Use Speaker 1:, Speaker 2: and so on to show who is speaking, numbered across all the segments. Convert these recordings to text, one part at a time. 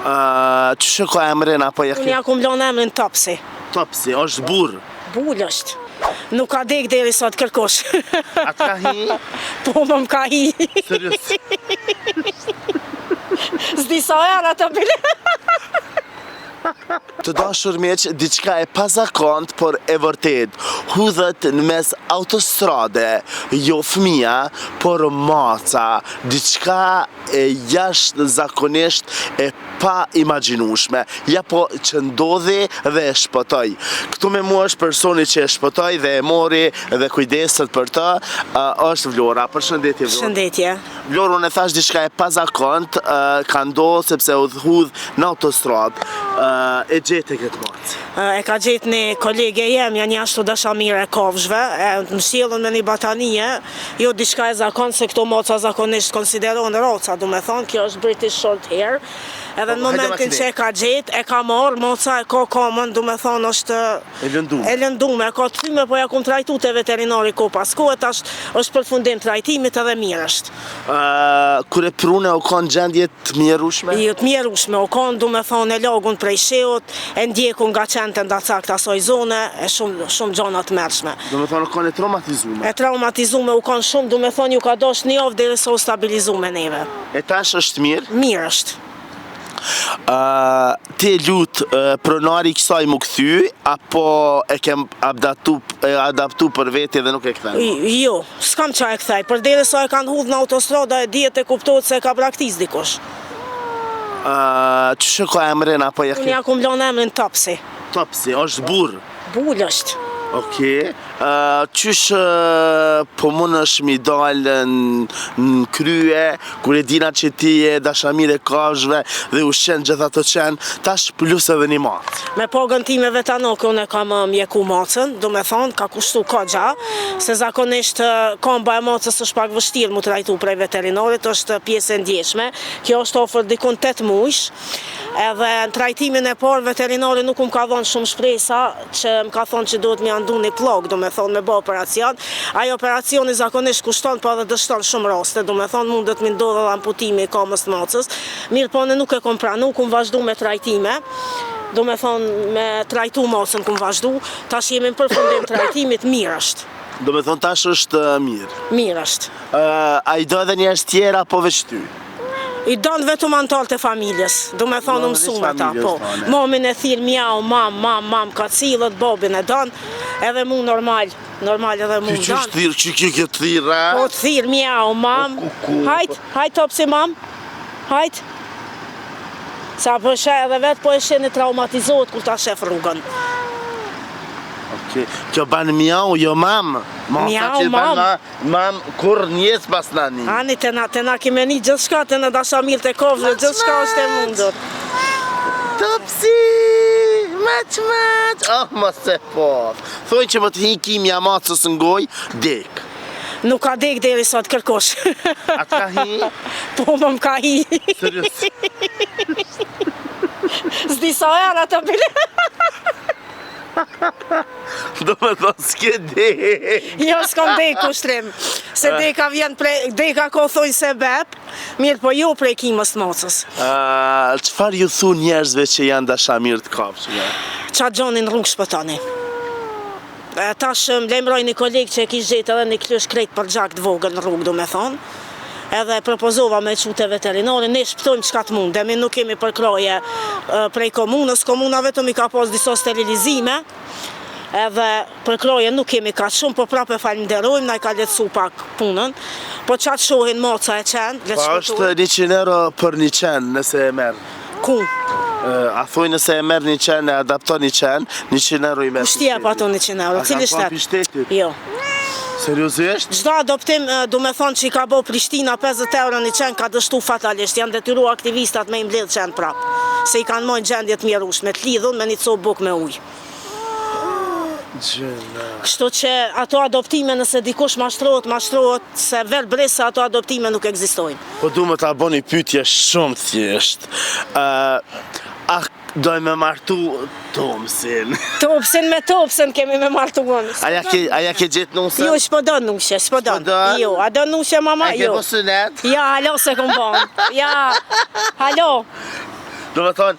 Speaker 1: Që ka emrin apo ja
Speaker 2: Unë ja kum lënë emrin Topsi.
Speaker 1: Topsi, është burr.
Speaker 2: Bull është. Nuk ka dek deri sot kërkosh.
Speaker 1: A ka hi?
Speaker 2: Po më ka hi.
Speaker 1: Serios.
Speaker 2: S'di sa era të bile.
Speaker 1: Të dashur miq, diçka e pazakont, por e vërtet. Hudhet në mes autostrade, jo fëmija, por maca. Diçka e jashtëzakonisht e pa imagjinueshme. Ja po që ndodhi dhe e shpëtoj. Këtu me mua është personi që e shpëtoj dhe e mori dhe kujdeset për të, është Vlora. Përshëndetje Vlora.
Speaker 2: Shëndetje.
Speaker 1: Vlora, unë e thash diçka e pazakont, ka ndodhur sepse u hudh në autostradë. E gjete këtë macë?
Speaker 2: E ka gjetë një kolege jem, janë jashtu dashamire e kafshve, më sjellën me një batanije, jo diçka e zakon, se këto moca zakonisht konsideron roca, du me thonë, kjo është British Short Hair, edhe në momentin që e ka gjetë, e ka marrë, moca e ka kamën, du me thonë, është e lëndume, ka të thyme, po ja kum trajtu të veterinari ko pas kohët, është përfundim trajtimit edhe mirë është.
Speaker 1: Kure prune o kanë gjendje të mjerushme?
Speaker 2: Jo të mjerushme, o kanë, du me thonë, e lagun prej sheut, e ndjekun nga qente nda cakta asoj zone, e shumë gjona të mërshme.
Speaker 1: Du me thonë, o kanë e traumatizume?
Speaker 2: E traumatizume, u kanë shumë, du me thonë, ju ka dosh një avë dhe sa u stabilizume neve.
Speaker 1: E tash është mirë?
Speaker 2: Mirë është.
Speaker 1: Ti lutë pronari kësaj mu këthy, apo e kem adaptu për veti dhe nuk e këthej?
Speaker 2: Jo, s'kam qa e këthej, për dere sa e kanë hudh në autostrada e djetë e kuptohet se e ka braktis dikush.
Speaker 1: Që ka emrin apo ja
Speaker 2: Unë ja kum lënë emrin Topsi.
Speaker 1: Topsi, është burr.
Speaker 2: Bull është.
Speaker 1: Okej. Qysh po mund është mi dalë në krye, kur e dina që ti e dashamire kafshve dhe ushqen gjitha të qenë, tash plus edhe një matë.
Speaker 2: Me pagën time vetanoke unë e kam mjeku macën, du me thonë, ka kushtu ka gja, se zakonisht kamba e macës është pak vështirë mu trajtu prej veterinarit, është pjesë e ndjeshme, kjo është ofër dikun 8 mujsh, edhe në trajtimin e parë veterinari nuk më ka dhonë shumë shpresa, që më ka thonë që duhet mi andu një plog, du me thonë me bo operacion. Ajo operacioni zakonisht kushton pa dhe dështon shumë raste, du me thonë mundet mi ndodhe dhe amputimi i kamës të macës. Mirë po në nuk e kom pranu, kum vazhdu me trajtime, du me thonë me trajtu macën kum vazhdu, tash jemi në përfundim trajtimit, mirë është.
Speaker 1: Do me thonë tash është mirë?
Speaker 2: Mirë është.
Speaker 1: A i do edhe njerëz tjera apo veç ty?
Speaker 2: I donë vetëm antarët e familjes, du me thonë mësume ta, po. Mamin e thirë mjau, mam, ka cilët, babin e donë, edhe mu normal edhe mu
Speaker 1: donë. Që kjo thirë, a?
Speaker 2: Po të thirë mjau, mam, hajt Topsi mam, hajt. Sa përshe edhe vetë, po e sheni traumatizohet kur ta shef rrugën.
Speaker 1: Kjo banë mjau, jo mam.
Speaker 2: Mjau, mam.
Speaker 1: Mam, kur njës pas nani.
Speaker 2: Ani, të na kime një gjithë shka, të në dashamir të kofshë, gjithë shka është e mundur.
Speaker 1: Topsi, maq. Oh, më se po. Thojnë që më të hiki mja macës në goj, dek.
Speaker 2: Nuk ka dek deri sot kërkosh.
Speaker 1: A të ka hi?
Speaker 2: Po më ka hi.
Speaker 1: Serios.
Speaker 2: S'di sa era të bile.
Speaker 1: Do me thonë s'ke dek.
Speaker 2: Jo, s'kom dek kushtrim. Se deka vjen prej, deka ko thonjë se bep, mirë po jo prej kimës të mocës.
Speaker 1: Qëfar ju thu njerëzve që janë dashamir të kafshëve?
Speaker 2: Qa gjonin rrugë shpëtani. Tash më lemroj një kolegë që e kish gjetë edhe një klysh krejt për gjak të vogël në rrugë, du me thonë. Edhe propozova me qute veterinari, ne shpëtojmë qka të mundemi, nuk kemi përkroje prej komunës, komuna vetëm i ka pas disa sterilizime, edhe përkroje nuk kemi ka shumë, po prape falenderojmë, na i ka letësu pak punën, po qatë shohin moca e qenë,
Speaker 1: Po është 100 euro për një qenë nëse e merë?
Speaker 2: Ku?
Speaker 1: A thuj nëse e merë një qenë, e adapton një qenë, 100 euro i merë.
Speaker 2: Kushtje pa to 100 euro, cili
Speaker 1: shtet? A ka shtetit?
Speaker 2: Jo.
Speaker 1: Seriosisht?
Speaker 2: Gjdo adoptim, du me thonë që i ka bo Prishtina 50 euro një qenë ka dështu fatalisht, janë detyru aktivistat me i mbledh qenë prapë, se i kanë mojnë gjendjet mjerushme, të lidhun me një copë buk me ujë. Kështu që ato adoptime nëse dikush mashtrohet, se verë bresa ato adoptime nuk ekzistojnë.
Speaker 1: Po du me ta bo një pytje shumë thjesht. A doj me martu Topsin?
Speaker 2: Topsin me Topsin kemi me martu unë.
Speaker 1: A ja ke gjithë nusën?
Speaker 2: Jo, shpo do nushe, shpo do. Jo, a do nushe mama?
Speaker 1: Jo. A ke po sunet?
Speaker 2: Ja, halo se kom bon. Ja, halo.
Speaker 1: Do me thonë,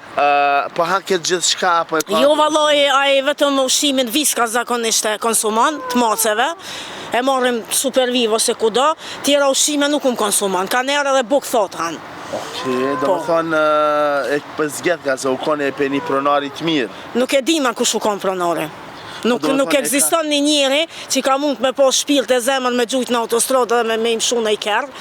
Speaker 1: po hanket gjithë shka, po e ka...
Speaker 2: Jo valloj, ai vetëm ushqimin viska zakonisht e konsumon, të maceve, e marrim Super Vivo ose kudo, tjera ushqime nuk konsumon, ka njerë edhe buk thot han.
Speaker 1: Do me thonë, e pëzgjet ka se u kone e pe një pronari të mirë.
Speaker 2: Nuk e di ma kush u kon pronari. Nuk ekziston një njeri që ka mund me po shpirt e zemën me gjujt në autostradë dhe me imshu në i kerë,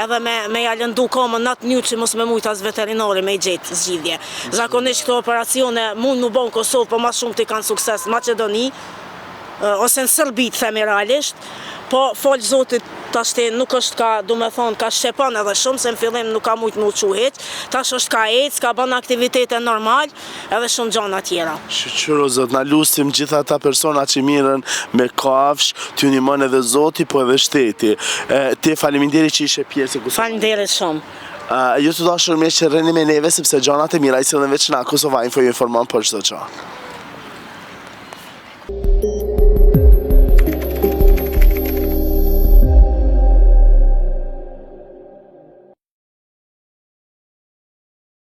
Speaker 2: edhe me jalëndu komën në atë një që mos me mujt as veterinari me i gjetë zgjidhje. Zakonisht këto operacione mund në bon Kosovë, po ma shumë të kanë sukses në Macedoni, ose në Sërbi të themi realisht, po folë zotit tashti nuk është ka, du me thonë, ka shqepan edhe shumë, se në fillim nuk ka mujtë më uqu heq, tash është ka ec, ka bën aktivitete normal, edhe shumë gjana tjera.
Speaker 1: Shqyro zot, na lusim gjitha ta persona që mirën me kafsh, t'ju nimon edhe zoti, po edhe shteti. Ti faliminderi që ishe pjesë e Kosovë.
Speaker 2: Faleminderit shumë.
Speaker 1: Ju të dashur me që rreni me neve, sepse gjanat e mira i sillën veç na Kosova Info ju informon për çdo gjë.